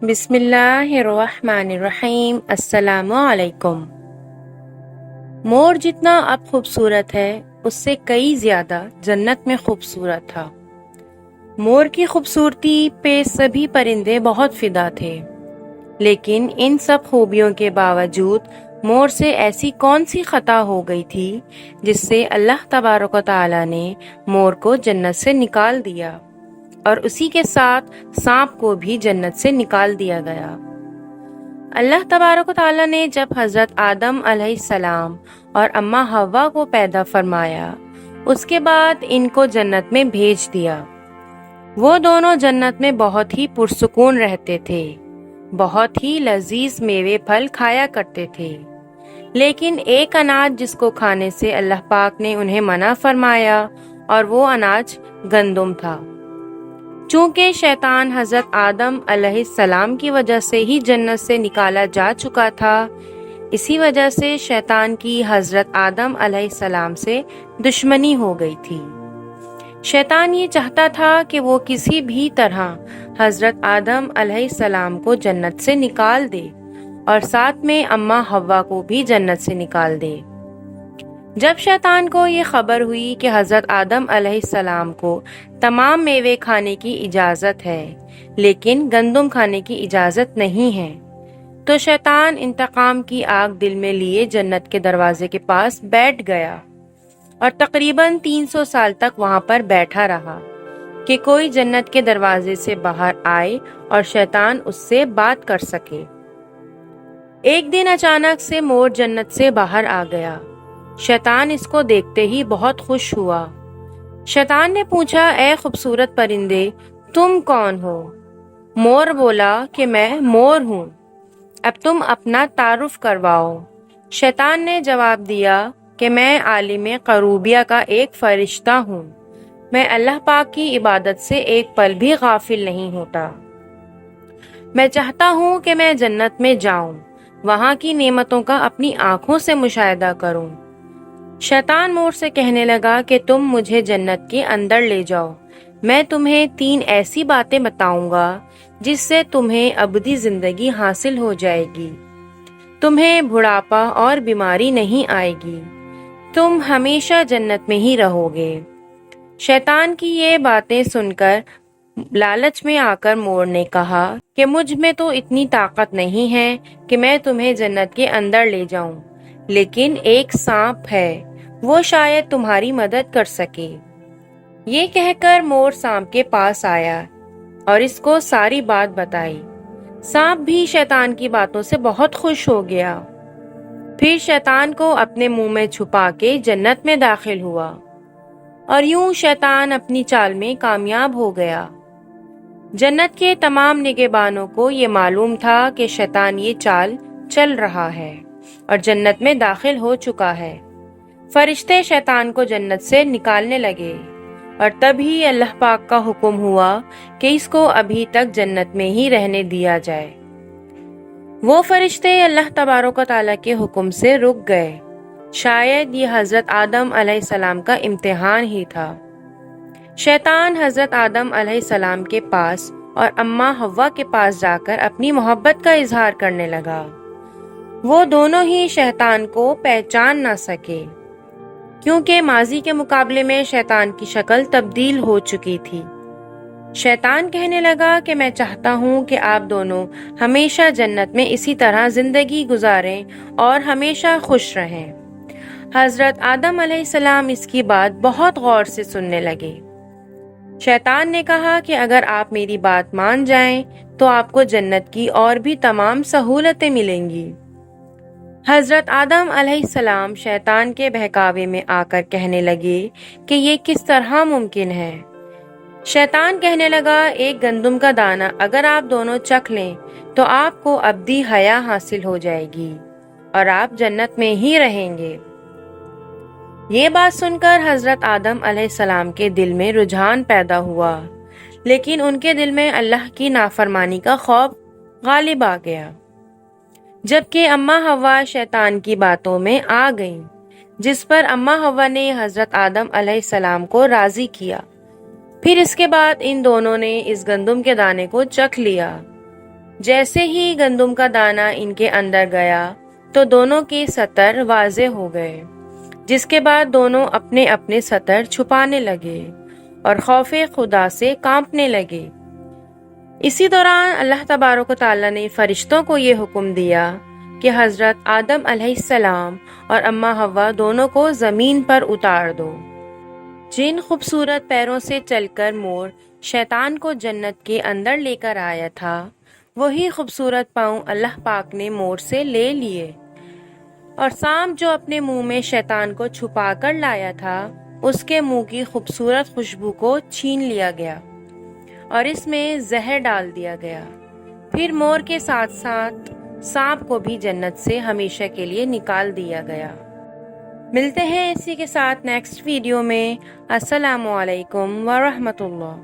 بسم اللہ الرحمن الرحیم۔ السلام علیکم۔ مور جتنا اب خوبصورت ہے اس سے کئی زیادہ جنت میں خوبصورت تھا۔ مور کی خوبصورتی پہ سبھی پرندے بہت فدا تھے، لیکن ان سب خوبیوں کے باوجود مور سے ایسی کون سی خطا ہو گئی تھی جس سے اللہ تبارک و تعالی نے مور کو جنت سے نکال دیا، اور اسی کے ساتھ سانپ کو بھی جنت سے نکال دیا گیا۔ اللہ تبارک و تعالی نے جب حضرت آدم علیہ السلام اور اماں حوا کو پیدا فرمایا، اس کے بعد ان کو جنت میں بھیج دیا۔ وہ دونوں جنت میں بہت ہی پرسکون رہتے تھے، بہت ہی لذیذ میوے پھل کھایا کرتے تھے، لیکن ایک اناج جس کو کھانے سے اللہ پاک نے انہیں منع فرمایا، اور وہ اناج گندم تھا۔ چونکہ شیطان حضرت آدم علیہ السلام کی وجہ سے ہی جنت سے نکالا جا چکا تھا، اسی وجہ سے شیطان کی حضرت آدم علیہ السلام سے دشمنی ہو گئی تھی۔ شیطان یہ چاہتا تھا کہ وہ کسی بھی طرح حضرت آدم علیہ السلام کو جنت سے نکال دے، اور ساتھ میں اماں حوا کو بھی جنت سے نکال دے۔ جب شیطان کو یہ خبر ہوئی کہ حضرت آدم علیہ السلام کو تمام میوے کھانے کی اجازت ہے لیکن گندم کھانے کی اجازت نہیں ہے، تو شیطان انتقام کی آگ دل میں لیے جنت کے دروازے کے پاس بیٹھ گیا، اور تقریباً 300 سال تک وہاں پر بیٹھا رہا کہ کوئی جنت کے دروازے سے باہر آئے اور شیطان اس سے بات کر سکے۔ ایک دن اچانک سے مور جنت سے باہر آ گیا۔ شیطان اس کو دیکھتے ہی بہت خوش ہوا۔ شیطان نے پوچھا، اے خوبصورت پرندے، تم کون ہو؟ مور بولا کہ میں مور ہوں، اب تم اپنا تعارف کرواؤ۔ شیطان نے جواب دیا کہ میں عالم قروبیہ کا ایک فرشتہ ہوں، میں اللہ پاک کی عبادت سے ایک پل بھی غافل نہیں ہوتا۔ میں چاہتا ہوں کہ میں جنت میں جاؤں، وہاں کی نعمتوں کا اپنی آنکھوں سے مشاہدہ کروں۔ شیطان مور سے کہنے لگا کہ تم مجھے جنت کے اندر لے جاؤ، میں تمہیں 3 ایسی باتیں بتاؤں گا جس سے تمہیں ابدی زندگی حاصل ہو جائے گی، تمہیں بڑھاپا اور بیماری نہیں آئے گی، تم ہمیشہ جنت میں ہی رہو گے۔ شیطان کی یہ باتیں سن کر لالچ میں آ کر مور نے کہا کہ مجھ میں تو اتنی طاقت نہیں ہے کہ میں تمہیں جنت کے اندر لے جاؤں، لیکن ایک سانپ ہے، وہ شاید تمہاری مدد کر سکے۔ یہ کہہ کر مور سانپ کے پاس آیا اور اس کو ساری بات بتائی۔ سانپ بھی شیطان کی باتوں سے بہت خوش ہو گیا، پھر شیطان کو اپنے منہ میں چھپا کے جنت میں داخل ہوا، اور یوں شیطان اپنی چال میں کامیاب ہو گیا۔ جنت کے تمام نگہبانوں کو یہ معلوم تھا کہ شیطان یہ چال چل رہا ہے اور جنت میں داخل ہو چکا ہے۔ فرشتے شیطان کو جنت سے نکالنے لگے، اور تبھی اللہ پاک کا حکم ہوا کہ اس کو ابھی تک جنت میں ہی رہنے دیا جائے۔ وہ فرشتے اللہ تبارک و تعالیٰ کے حکم سے رک گئے۔ شاید یہ حضرت آدم علیہ السلام کا امتحان ہی تھا۔ شیطان حضرت آدم علیہ السلام کے پاس اور اماں حوا کے پاس جا کر اپنی محبت کا اظہار کرنے لگا۔ وہ دونوں ہی شیطان کو پہچان نہ سکے، کیونکہ ماضی کے مقابلے میں شیطان کی شکل تبدیل ہو چکی تھی۔ شیطان کہنے لگا کہ میں چاہتا ہوں کہ آپ دونوں ہمیشہ جنت میں اسی طرح زندگی گزاریں اور ہمیشہ خوش رہیں۔ حضرت آدم علیہ السلام اس کی بات بہت غور سے سننے لگے۔ شیطان نے کہا کہ اگر آپ میری بات مان جائیں تو آپ کو جنت کی اور بھی تمام سہولتیں ملیں گی۔ حضرت آدم علیہ السلام شیطان کے بہکاوے میں آ کر کہنے لگے کہ یہ کس طرح ممکن ہے۔ شیطان کہنے لگا، ایک گندم کا دانہ اگر آپ دونوں چکھ لیں تو آپ کو ابدی حیا حاصل ہو جائے گی اور آپ جنت میں ہی رہیں گے۔ یہ بات سن کر حضرت آدم علیہ السلام کے دل میں رجحان پیدا ہوا، لیکن ان کے دل میں اللہ کی نافرمانی کا خوف غالب آ گیا۔ جبکہ اماں حوا شیطان کی باتوں میں آ گئیں، جس پر اماں حوا نے حضرت آدم علیہ السلام کو راضی کیا۔ پھر اس کے بعد ان دونوں نے اس گندم کے دانے کو چکھ لیا۔ جیسے ہی گندم کا دانہ ان کے اندر گیا تو دونوں کے سطر واضح ہو گئے، جس کے بعد دونوں اپنے اپنے سطر چھپانے لگے اور خوف خدا سے کانپنے لگے۔ اسی دوران اللہ تبارک و تعالیٰ نے فرشتوں کو یہ حکم دیا کہ حضرت آدم علیہ السلام اور اماں حوا دونوں کو زمین پر اتار دو۔ جن خوبصورت پیروں سے چل کر مور شیطان کو جنت کے اندر لے کر آیا تھا، وہی خوبصورت پاؤں اللہ پاک نے مور سے لے لیے، اور سانپ جو اپنے منہ میں شیطان کو چھپا کر لایا تھا، اس کے منہ کی خوبصورت خوشبو کو چھین لیا گیا اور اس میں زہر ڈال دیا گیا۔ پھر مور کے ساتھ ساتھ سانپ کو بھی جنت سے ہمیشہ کے لیے نکال دیا گیا۔ ملتے ہیں اسی کے ساتھ نیکسٹ ویڈیو میں۔ السلام علیکم ورحمۃ اللہ۔